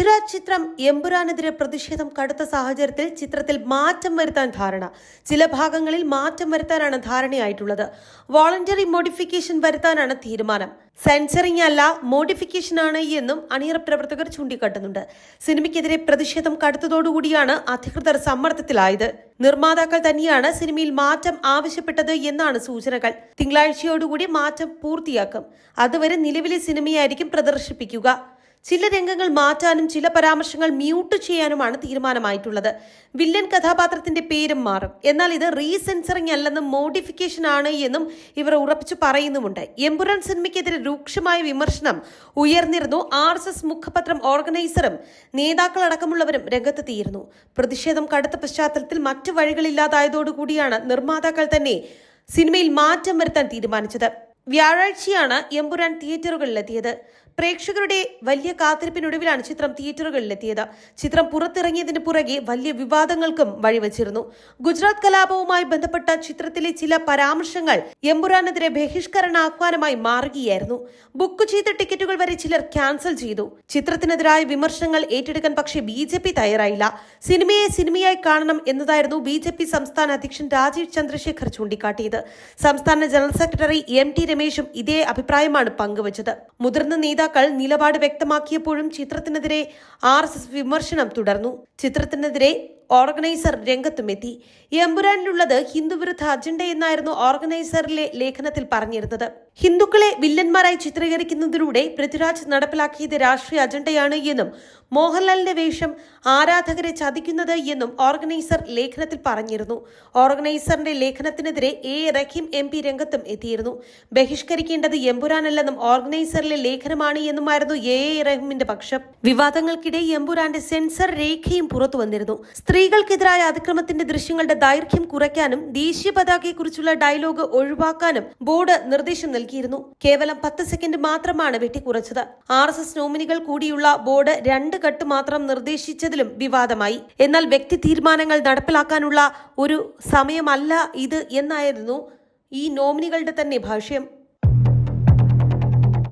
പൃഥ്വിരാജ് ചിത്രം എമ്പുരാനെതിരെ പ്രതിഷേധം കടുത്ത സാഹചര്യത്തിൽ ചിത്രത്തിൽ മാറ്റം വരുത്താൻ ധാരണ. ചില ഭാഗങ്ങളിൽ മാറ്റം വരുത്താനാണ് ധാരണയായിട്ടുള്ളത്. വോളണ്ടറി മോഡിഫിക്കേഷൻ വരുത്താനാണ് തീരുമാനം. സെൻസറിംഗ് അല്ല, മോഡിഫിക്കേഷനാണ് എന്നും അണിയറ പ്രവർത്തകർ ചൂണ്ടിക്കാട്ടുന്നുണ്ട്. സിനിമയ്ക്കെതിരെ പ്രതിഷേധം കടുത്തതോടുകൂടിയാണ് അധികൃതർ സമ്മർദ്ദത്തിലായത്. നിർമ്മാതാക്കൾ തന്നെയാണ് സിനിമയിൽ മാറ്റം ആവശ്യപ്പെട്ടത് എന്നാണ് സൂചനകൾ. തിങ്കളാഴ്ചയോടുകൂടി മാറ്റം പൂർത്തിയാക്കും. അതുവരെ നിലവിലെ സിനിമയായിരിക്കും പ്രദർശിപ്പിക്കുക. ചില രംഗങ്ങൾ മാറ്റാനും ചില പരാമർശങ്ങൾ മ്യൂട്ട് ചെയ്യാനുമാണ് തീരുമാനമായിട്ടുള്ളത്. വില്ലൻ കഥാപാത്രത്തിന്റെ പേരും മാറും. എന്നാൽ ഇത് റീസെൻസറിംഗ് അല്ലെന്നും മോഡിഫിക്കേഷൻ ആണ് എന്നും ഇവർ ഉറപ്പിച്ചു പറയുന്നുമുണ്ട്. എമ്പുരാൻ സിനിമയ്ക്കെതിരെ രൂക്ഷമായ വിമർശനം ഉയർന്നിരുന്നു. RSS മുഖപത്രം ഓർഗനൈസറും നേതാക്കളടക്കമുള്ളവരും രംഗത്തെത്തിയിരുന്നു. പ്രതിഷേധം കടുത്ത പശ്ചാത്തലത്തിൽ മറ്റു വഴികളില്ലാതായതോടുകൂടിയാണ് നിർമ്മാതാക്കൾ തന്നെ സിനിമയിൽ മാറ്റം വരുത്താൻ തീരുമാനിച്ചത്. വ്യാഴാഴ്ചയാണ് എമ്പുരാൻ തിയേറ്ററുകളിലെത്തിയത്. പ്രേക്ഷകരുടെ വലിയ കാത്തിരിപ്പിനൊടുവിലാണ് ചിത്രം തിയേറ്ററുകളിലെത്തിയത്. ചിത്രം പുറത്തിറങ്ങിയതിന് പുറകെ വലിയ വിവാദങ്ങൾക്കും വഴിവെച്ചിരുന്നു. ഗുജറാത്ത് കലാപവുമായി ബന്ധപ്പെട്ട ചിത്രത്തിലെ ചില പരാമർശങ്ങൾ എമ്പുരാനെതിരെ ബഹിഷ്കരണാഹ്വാനമായി മാറുകയായിരുന്നു. ബുക്ക് ചെയ്ത ടിക്കറ്റുകൾ വരെ ചിലർ ക്യാൻസൽ ചെയ്തു. ചിത്രത്തിനെതിരായ വിമർശനങ്ങൾ ഏറ്റെടുക്കാൻ പക്ഷേ BJP തയ്യാറായില്ല. സിനിമയെ സിനിമയായി കാണണം എന്നതായിരുന്നു BJP സംസ്ഥാന അധ്യക്ഷൻ രാജീവ് ചന്ദ്രശേഖർ ചൂണ്ടിക്കാട്ടിയത്. സംസ്ഥാന ജനറൽ സെക്രട്ടറി MT രമേശും ഇതേ അഭിപ്രായമാണ് പങ്കുവച്ചത്. മുതിർന്ന നേതാക്കൾ നിലപാട് വ്യക്തമാക്കിയപ്പോഴും ചിത്രത്തിനെതിരെ RSS വിമർശനം തുടർന്നു. ചിത്രത്തിനെതിരെ ഓർഗനൈസർ രംഗത്തുമെത്തി. എമ്പുരാനിലുള്ളത് ഹിന്ദുവിരുദ്ധ അജണ്ട എന്നായിരുന്നു ഓർഗനൈസറിലെ ലേഖനത്തിൽ പറഞ്ഞിരുന്നത്. ഹിന്ദുക്കളെ വില്ലന്മാരായി ചിത്രീകരിക്കുന്നതിലൂടെ പൃഥ്വിരാജ് നടപ്പിലാക്കിയത് രാഷ്ട്രീയ അജണ്ടയാണ് എന്നും മോഹൻലാലിന്റെ വേഷം ആരാധകരെ ചതിക്കുന്നത് എന്നും ഓർഗനൈസർ ലേഖനത്തിൽ പറഞ്ഞിരുന്നു. ഓർഗനൈസറിന്റെ ലേഖനത്തിനെതിരെ റഹീം MP രംഗത്തും എത്തിയിരുന്നു. ബഹിഷ്കരിക്കേണ്ടത് എമ്പുരാനല്ലെന്നും ഓർഗനൈസറിലെ ലേഖനമാണ് എന്നുമായിരുന്നു റഹീമിന്റെ പക്ഷം. വിവാദങ്ങൾക്കിടെ എമ്പുരാന്റെ സെൻസർ രേഖയും പുറത്തു വന്നിരുന്നു. സ്ത്രീകൾക്കെതിരായ അതിക്രമത്തിന്റെ ദൃശ്യങ്ങളുടെ ദൈർഘ്യം കുറയ്ക്കാനും ദേശീയ പതാകയെക്കുറിച്ചുള്ള ഡയലോഗ് ഒഴിവാക്കാനും ബോർഡ് നിർദ്ദേശം നൽകിയിരുന്നു. കേവലം 10 സെക്കൻഡ് മാത്രമാണ് വെട്ടിക്കുറച്ചത്. RSS നോമിനികൾ കൂടിയുള്ള ബോർഡ് 2 കട്ട് മാത്രം നിർദ്ദേശിച്ചതിലും വിവാദമായി. എന്നാൽ വ്യക്തി തീരുമാനങ്ങൾ നടപ്പിലാക്കാനുള്ള ഒരു സമയമല്ല ഇത് എന്നായിരുന്നു ഈ നോമിനികളുടെ തന്നെ ഭാഷ്യം.